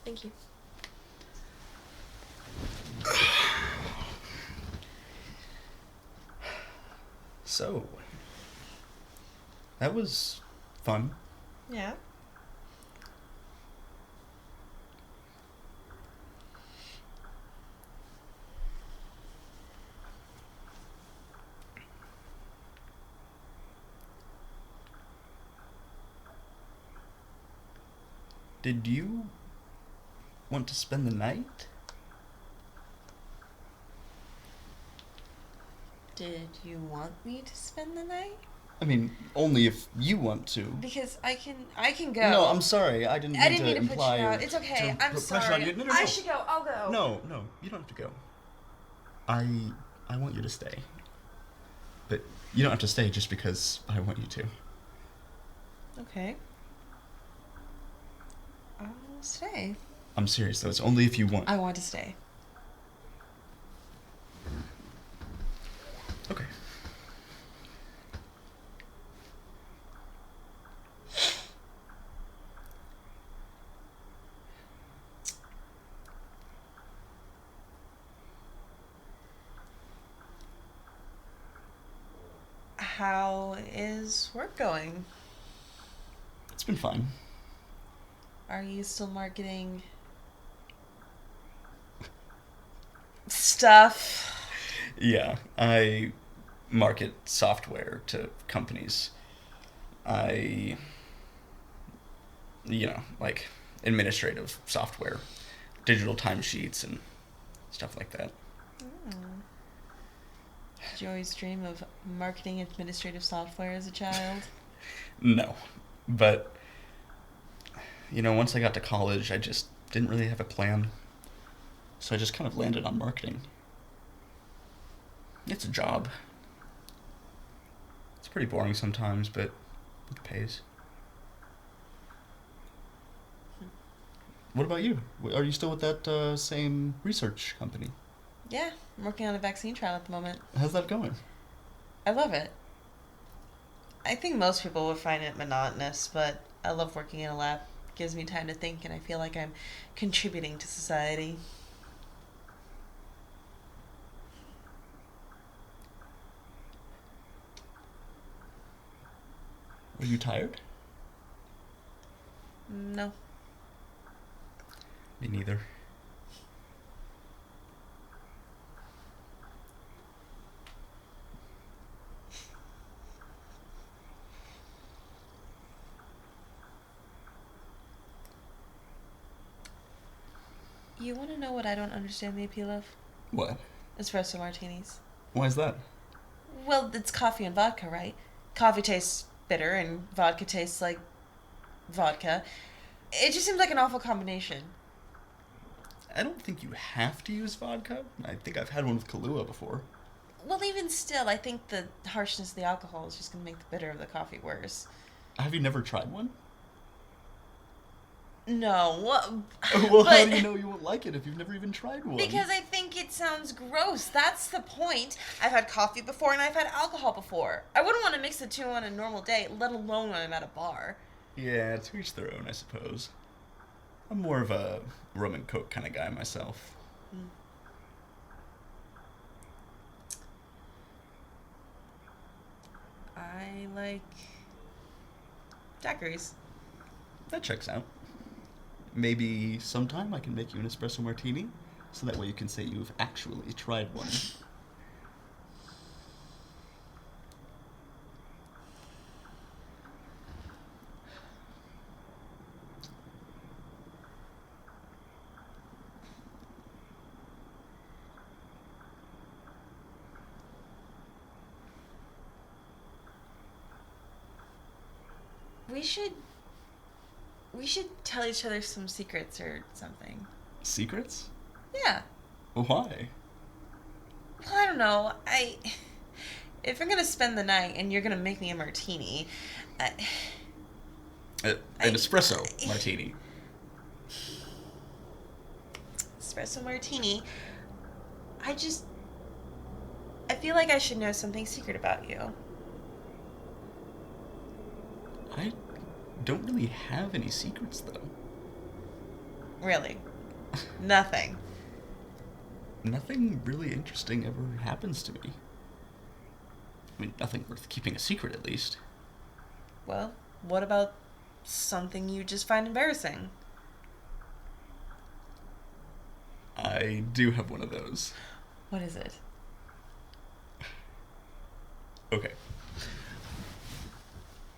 Thank you. So, that was fun. Yeah. Did you want to spend the night? Did you want me to spend the night? I mean, only if you want to. Because I can No, go. I'm sorry. I didn't I mean didn't to mean to put you imply or out. It's okay. to I'm put pressure on sorry. you. No, no, I no. should go. I'll go. No, no, you don't have to go. I I want you to stay. But you don't have to stay just because I want you to. Okay. I'll stay. I'm serious though. It's only if you want. I want to stay. Okay. How is work going? It's been fine. Are you still marketing stuff? Yeah, I market software to companies. I, like administrative software, digital timesheets and stuff like that. Hmm. Did you always dream of marketing administrative software as a child? No, but once I got to college, I just didn't really have a plan, so I just kind of landed on marketing. It's a job. It's pretty boring sometimes, but it pays. What about you? Are you still with that same research company? Yeah, I'm working on a vaccine trial at the moment. How's that going? I love it. I think most people would find it monotonous, but I love working in a lab. It gives me time to think, and I feel like I'm contributing to society. Are you tired? No. Me neither. You want to know what I don't understand the appeal of? What? Espresso martinis. Why is that? Well, it's coffee and vodka, right? Coffee tastes bitter, and vodka tastes like vodka. It just seems like an awful combination. I don't think you have to use vodka. I think I've had one with Kahlua before. Well, even still, I think the harshness of the alcohol is just going to make the bitter of the coffee worse. Have you never tried one? No, Well, how but do you know you won't like it if you've never even tried one? because I think it sounds gross. That's the point. I've had coffee before and I've had alcohol before. I wouldn't want to mix the two on a normal day, let alone when I'm at a bar. Yeah, to each their own, I suppose. I'm more of a rum and coke kind of guy myself. Mm. I like daiquiris. That checks out. Maybe sometime I can make you an espresso martini, so that way you can say you've actually tried one. We should we should tell each other some secrets or something. Secrets? Yeah. Why? Well, I don't know. If I'm gonna spend the night and you're gonna make me a martini, I, An espresso I- martini. espresso martini, I just I feel like I should know something secret about you. I don't really have any secrets, though. Really. Nothing. Nothing really interesting ever happens to me. I mean, nothing worth keeping a secret, at least. Well, what about something you just find embarrassing? I do have one of those. What is it? Okay.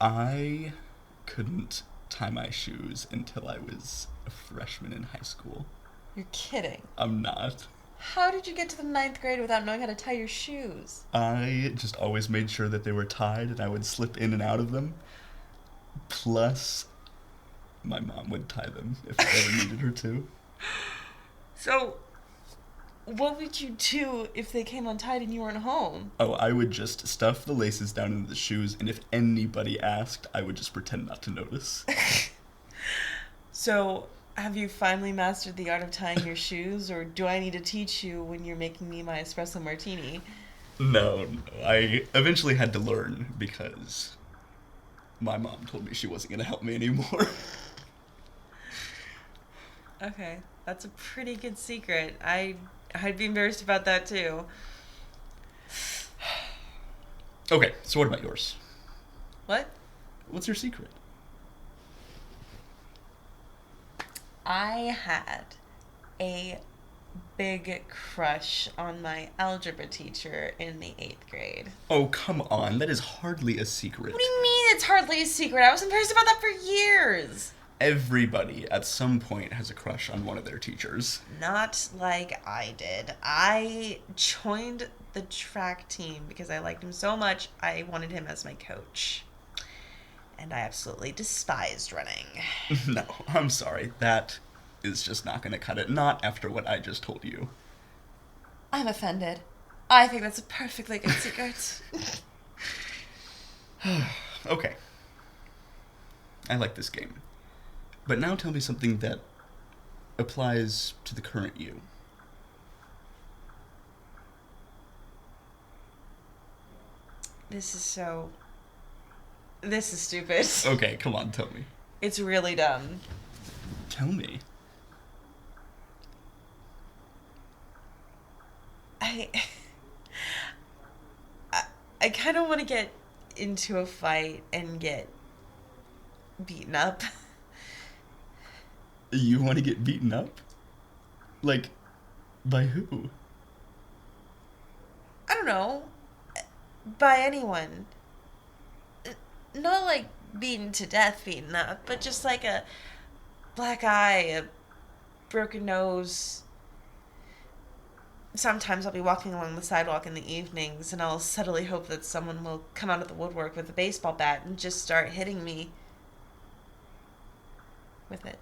I couldn't tie my shoes until I was a freshman in high school. You're kidding. I'm not. How did you get to the ninth grade without knowing how to tie your shoes? I just always made sure that they were tied and I would slip in and out of them. Plus, my mom would tie them if I ever needed her to. So, what would you do if they came untied and you weren't home? Oh, I would just stuff the laces down into the shoes, and if anybody asked, I would just pretend not to notice. So, have you finally mastered the art of tying your shoes, or do I need to teach you when you're making me my espresso martini? No, I eventually had to learn because my mom told me she wasn't going to help me anymore. Okay, that's a pretty good secret. I'd be embarrassed about that too. Okay, so what about yours? What? What's your secret? I had a big crush on my algebra teacher in the 8th grade. Oh, come on, that is hardly a secret. What do you mean it's hardly a secret? I was embarrassed about that for years. Everybody at some point has a crush on one of their teachers. Not like I did. I joined the track team because I liked him so much, I wanted him as my coach. And I absolutely despised running. No, I'm sorry, that is just not going to cut it. Not after what I just told you. I'm offended. I think that's a perfectly good secret. Okay. I like this game. But now tell me something that applies to the current you. This is stupid. Okay, come on, tell me. It's really dumb. Tell me. I I kind of want to get into a fight and get beaten up. You want to get beaten up? Like, by who? I don't know. By anyone. Not like beaten to death, beaten up, but just like a black eye, a broken nose. Sometimes I'll be walking along the sidewalk in the evenings and I'll subtly hope that someone will come out of the woodwork with a baseball bat and just start hitting me with it.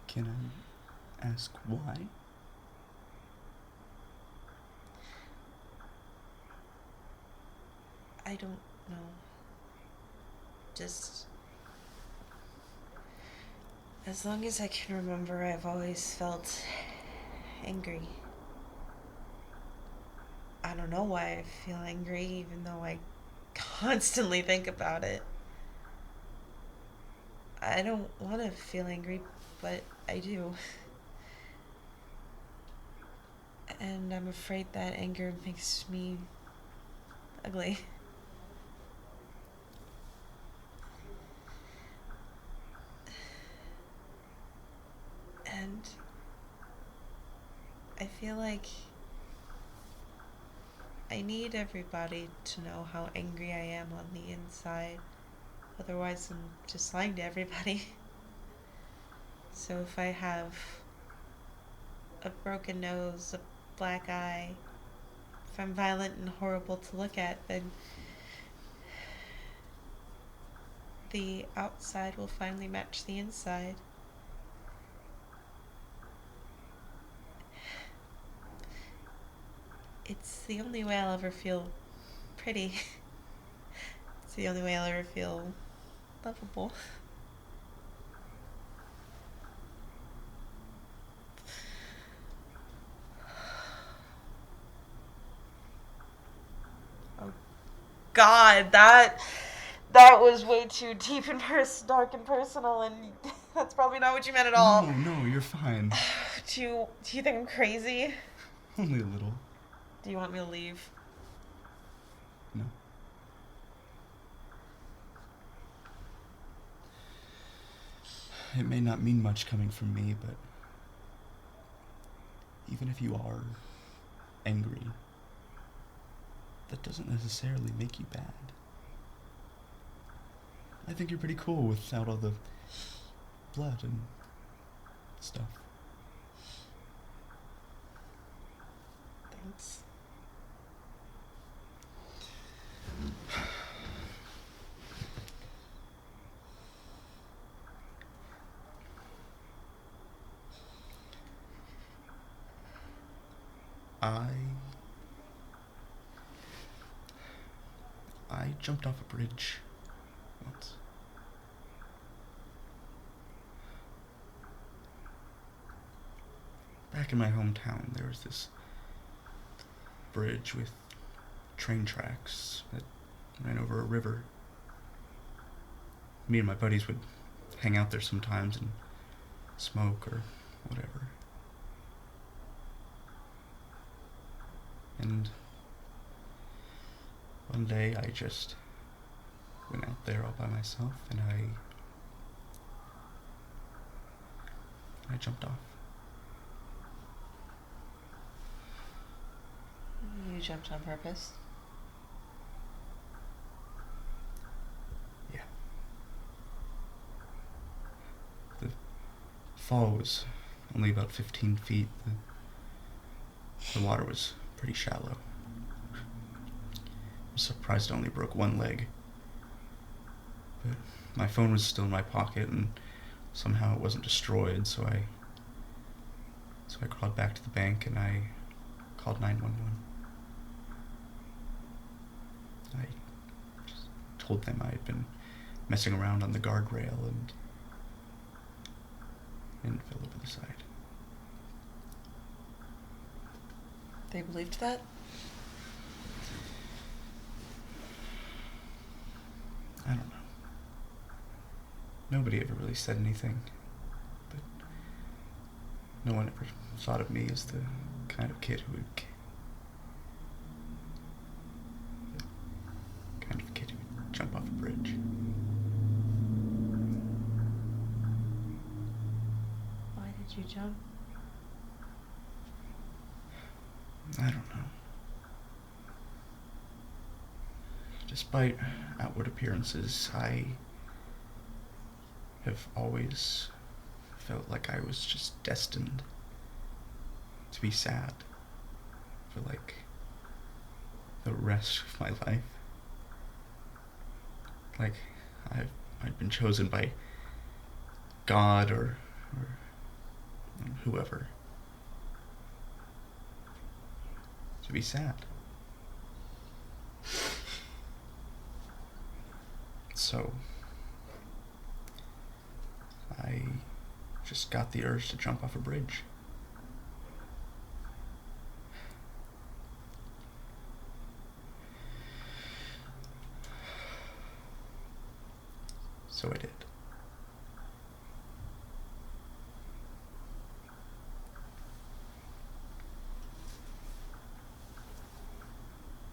Can I ask why? I don't know. Just as long as I can remember, I've always felt angry. I don't know why I feel angry, even though I constantly think about it. I don't want to feel angry, but I do. And I'm afraid that anger makes me ugly. And I feel like I need everybody to know how angry I am on the inside. Otherwise, I'm just lying to everybody. So if I have a broken nose, a black eye, if I'm violent and horrible to look at, then the outside will finally match the inside. It's the only way I'll ever feel pretty. It's the only way I'll ever feel lovable. Oh God, That was way too deep and dark and personal, and that's probably not what you meant at all. No, you're fine. Do you think I'm crazy? Only a little. Do you want me to leave? No. It may not mean much coming from me, but even if you are angry, that doesn't necessarily make you bad. I think you're pretty cool without all the blood and stuff. Thanks. I jumped off a bridge once. Back in my hometown, there was this bridge with train tracks that ran over a river. Me and my buddies would hang out there sometimes and smoke or whatever. And one day I just went out there all by myself and I jumped off. You jumped on purpose? Yeah. The fall was only about 15 feet. The water was pretty shallow. I'm surprised I only broke one leg. But my phone was still in my pocket and somehow it wasn't destroyed, so I crawled back to the bank and I called 911. I just told them I had been messing around on the guardrail and fell over the side. They believed that? I don't know. Nobody ever really said anything, but no one ever thought of me as the kind of kid who would jump off a bridge. Why did you jump? I don't know. Despite outward appearances, I have always felt like I was just destined to be sad for like the rest of my life. Like I'd been chosen by God or whoever to be sad. So I just got the urge to jump off a bridge. So I did.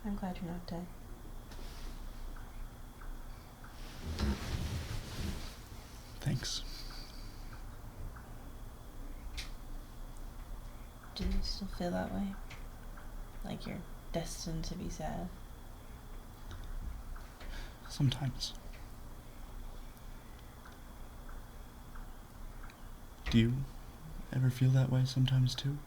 I'm glad you're not dead. Thanks. Do you still feel that way? Like you're destined to be sad? Sometimes. Do you ever feel that way sometimes too?